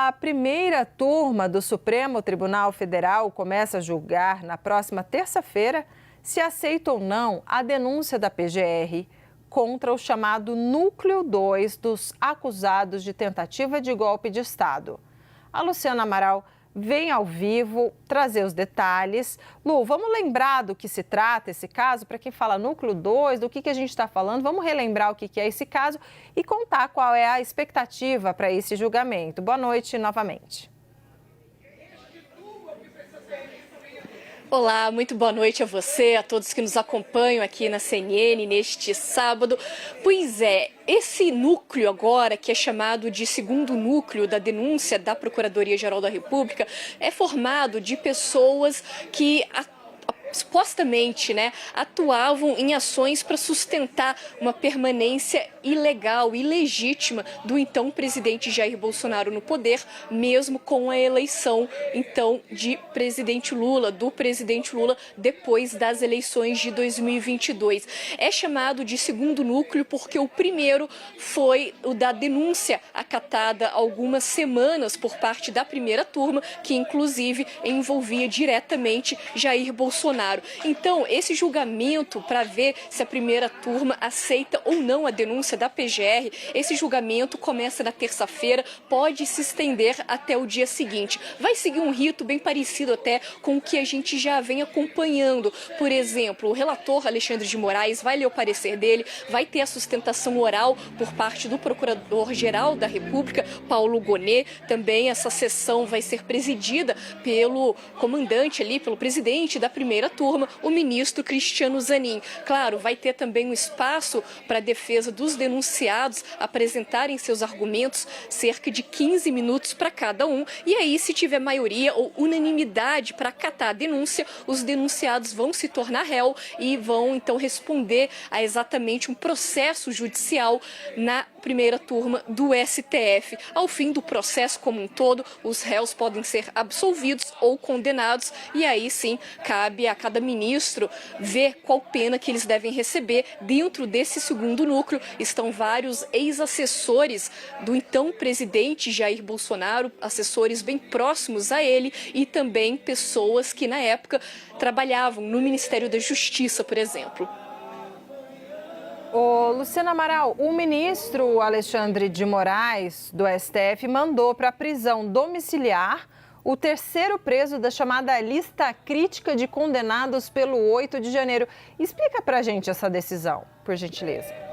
A primeira turma do Supremo Tribunal Federal começa a julgar na próxima terça-feira se aceita ou não a denúncia da PGR contra o chamado Núcleo 2 dos acusados de tentativa de golpe de Estado. A Luciana Amaral vem ao vivo trazer os detalhes. Lu, vamos lembrar do que se trata esse caso? Para quem fala Núcleo 2, do que a gente está falando, vamos relembrar o que é esse caso e contar qual é a expectativa para esse julgamento. Boa noite novamente. Olá, muito boa noite a você, a todos que nos acompanham aqui na CNN neste sábado. Pois é, esse núcleo agora, que é chamado de segundo núcleo da denúncia da Procuradoria-Geral da República, é formado de pessoas que supostamente, atuavam em ações para sustentar uma permanência ilegal, ilegítima do então presidente Jair Bolsonaro no poder, mesmo com a eleição então do presidente Lula depois das eleições de 2022. É chamado de segundo núcleo porque o primeiro foi o da denúncia acatada há algumas semanas por parte da primeira turma, que inclusive envolvia diretamente Jair Bolsonaro. Então, esse julgamento para ver se a primeira turma aceita ou não a denúncia da PGR, esse julgamento começa na terça-feira, pode se estender até o dia seguinte. Vai seguir um rito bem parecido até com o que a gente já vem acompanhando. Por exemplo, o relator Alexandre de Moraes vai ler o parecer dele, vai ter a sustentação oral por parte do Procurador-Geral da República, Paulo Gonet. Também essa sessão vai ser presidida pelo comandante ali, pelo presidente da primeira turma, o ministro Cristiano Zanin. Claro, vai ter também um espaço para a defesa dos denunciados apresentarem seus argumentos, cerca de 15 minutos para cada um, e aí, se tiver maioria ou unanimidade para acatar a denúncia, os denunciados vão se tornar réu e vão então responder a exatamente um processo judicial na primeira turma do STF. Ao fim do processo como um todo, os réus podem ser absolvidos ou condenados, e aí sim cabe a cada ministro ver qual pena que eles devem receber. Dentro desse segundo núcleo estão vários ex-assessores do então presidente Jair Bolsonaro, assessores bem próximos a ele, e também pessoas que na época trabalhavam no Ministério da Justiça, por exemplo. Ô, Luciana Amaral, o ministro Alexandre de Moraes, do STF, mandou para a prisão domiciliar o terceiro preso da chamada lista crítica de condenados pelo 8 de janeiro. Explica para a gente essa decisão, por gentileza.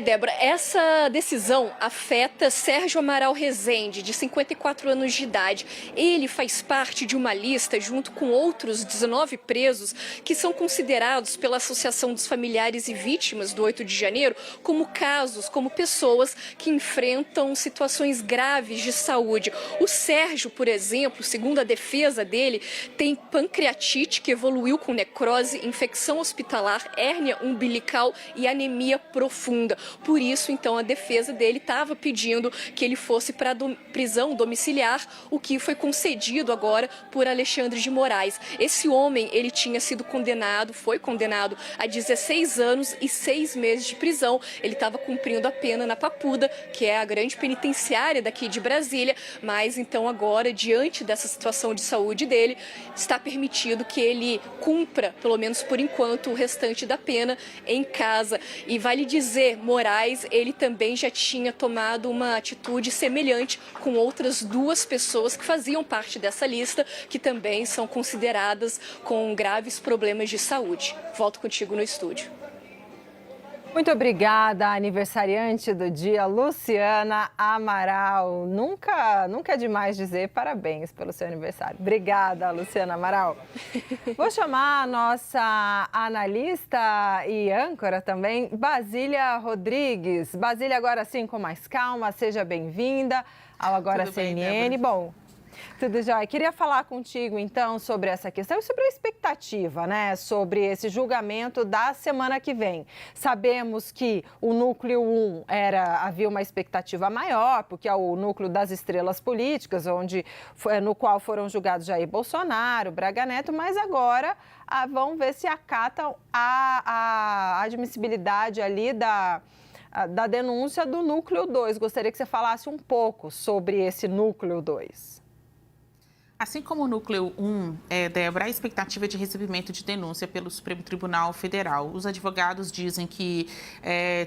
Débora, essa decisão afeta Sérgio Amaral Rezende, de 54 anos de idade. Ele faz parte de uma lista, junto com outros 19 presos, que são considerados pela Associação dos Familiares e Vítimas do 8 de janeiro como casos, como pessoas que enfrentam situações graves de saúde. O Sérgio, por exemplo, segundo a defesa dele, tem pancreatite que evoluiu com necrose, infecção hospitalar, hérnia umbilical e anemia profunda. Por isso, então, a defesa dele estava pedindo que ele fosse para prisão domiciliar, o que foi concedido agora por Alexandre de Moraes. Esse homem, ele tinha sido foi condenado a 16 anos e 6 meses de prisão. Ele estava cumprindo a pena na Papuda, que é a grande penitenciária daqui de Brasília, mas então agora, diante dessa situação de saúde dele, está permitido que ele cumpra, pelo menos por enquanto, o restante da pena em casa. E vale dizer, Moraes, ele também já tinha tomado uma atitude semelhante com outras duas pessoas que faziam parte dessa lista, que também são consideradas com graves problemas de saúde. Volto contigo no estúdio. Muito obrigada, aniversariante do dia, Luciana Amaral. Nunca é demais dizer parabéns pelo seu aniversário. Obrigada, Luciana Amaral. Vou chamar a nossa analista e âncora também, Basília Rodrigues. Basília, agora sim, com mais calma, seja bem-vinda ao Agora CNN. Bom, tudo jóia. Queria falar contigo, então, sobre essa questão e sobre a expectativa, sobre esse julgamento da semana que vem. Sabemos que o núcleo 1 havia uma expectativa maior, porque é o núcleo das estrelas políticas, no qual foram julgados Jair Bolsonaro, Braga Neto, mas agora vamos ver se acatam a admissibilidade ali da denúncia do Núcleo 2. Gostaria que você falasse um pouco sobre esse Núcleo 2. Assim como o Núcleo 1, Débora, a expectativa de recebimento de denúncia pelo Supremo Tribunal Federal. Os advogados dizem que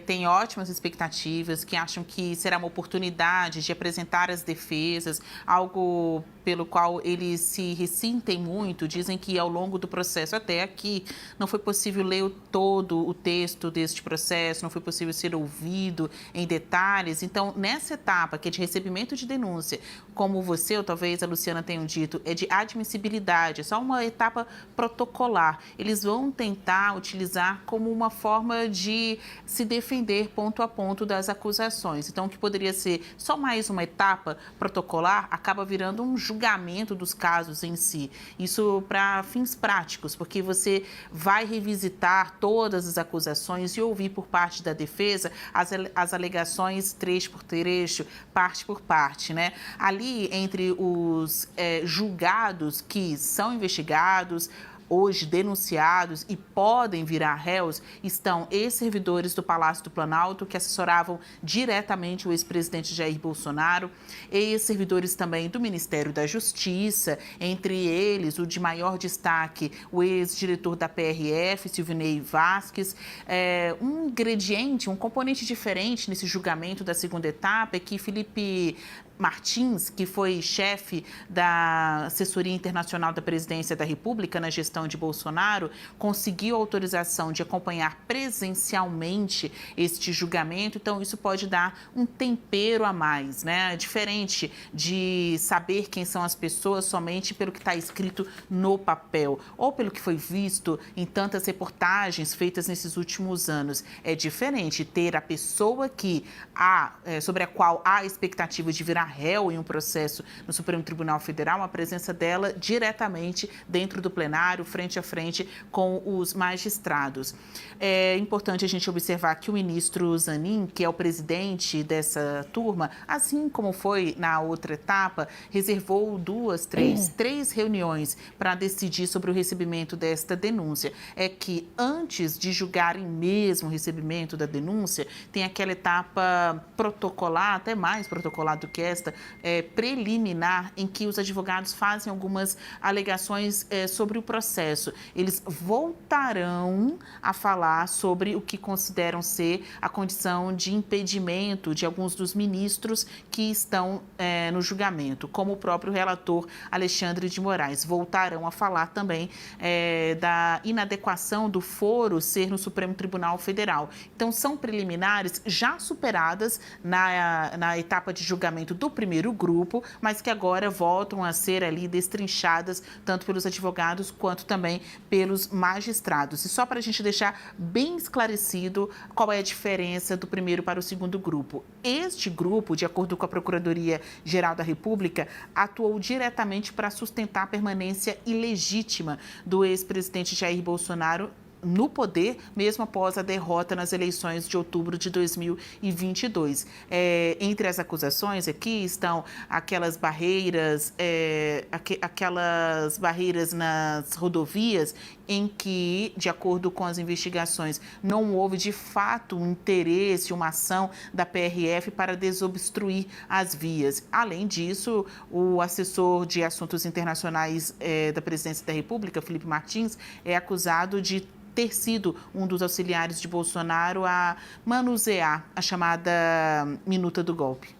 têm ótimas expectativas, que acham que será uma oportunidade de apresentar as defesas, algo pelo qual eles se ressentem muito. Dizem que ao longo do processo até aqui não foi possível ler todo o texto deste processo, não foi possível ser ouvido em detalhes. Então, nessa etapa que é de recebimento de denúncia, como você ou talvez a Luciana tenham dito, é de admissibilidade, é só uma etapa protocolar. Eles vão tentar utilizar como uma forma de se defender ponto a ponto das acusações. Então, o que poderia ser só mais uma etapa protocolar acaba virando um julgamento dos casos em si. Isso para fins práticos, porque você vai revisitar todas as acusações e ouvir por parte da defesa as alegações trecho por trecho, parte por parte, né? Ali, entre os julgados que são investigados, hoje denunciados e podem virar réus, estão ex-servidores do Palácio do Planalto que assessoravam diretamente o ex-presidente Jair Bolsonaro, ex-servidores também do Ministério da Justiça, entre eles o de maior destaque, o ex-diretor da PRF, Silvinei Vasquez. Um ingrediente, um componente diferente nesse julgamento da segunda etapa é que Felipe Martins, que foi chefe da assessoria internacional da Presidência da República na gestão de Bolsonaro, conseguiu autorização de acompanhar presencialmente este julgamento. Então, isso pode dar um tempero a mais, né? Diferente de saber quem são as pessoas somente pelo que está escrito no papel ou pelo que foi visto em tantas reportagens feitas nesses últimos anos. É diferente ter a pessoa que sobre a qual há expectativa de virar réu em um processo no Supremo Tribunal Federal, a presença dela diretamente dentro do plenário, frente a frente com os magistrados. É importante a gente observar que o ministro Zanin, que é o presidente dessa turma, assim como foi na outra etapa, reservou três reuniões para decidir sobre o recebimento desta denúncia. É que antes de julgarem mesmo o recebimento da denúncia, tem aquela etapa protocolar, até mais protocolar do que esta, preliminar, em que os advogados fazem algumas alegações sobre o processo. Eles voltarão a falar sobre o que consideram ser a condição de impedimento de alguns dos ministros que estão no julgamento, como o próprio relator Alexandre de Moraes. Voltarão a falar também da inadequação do foro ser no Supremo Tribunal Federal. Então, são preliminares já superadas na etapa de julgamento do primeiro grupo, mas que agora voltam a ser ali destrinchadas tanto pelos advogados quanto também pelos magistrados. E só para a gente deixar bem esclarecido qual é a diferença do primeiro para o segundo grupo. Este grupo, de acordo com a Procuradoria-Geral da República, atuou diretamente para sustentar a permanência ilegítima do ex-presidente Jair Bolsonaro no poder, mesmo após a derrota nas eleições de outubro de 2022. Entre as acusações aqui estão aquelas barreiras nas rodovias em que, de acordo com as investigações, não houve de fato um interesse, uma ação da PRF para desobstruir as vias. Além disso, o assessor de assuntos internacionais da Presidência da República, Felipe Martins, é acusado de ter sido um dos auxiliares de Bolsonaro a manusear a chamada minuta do golpe.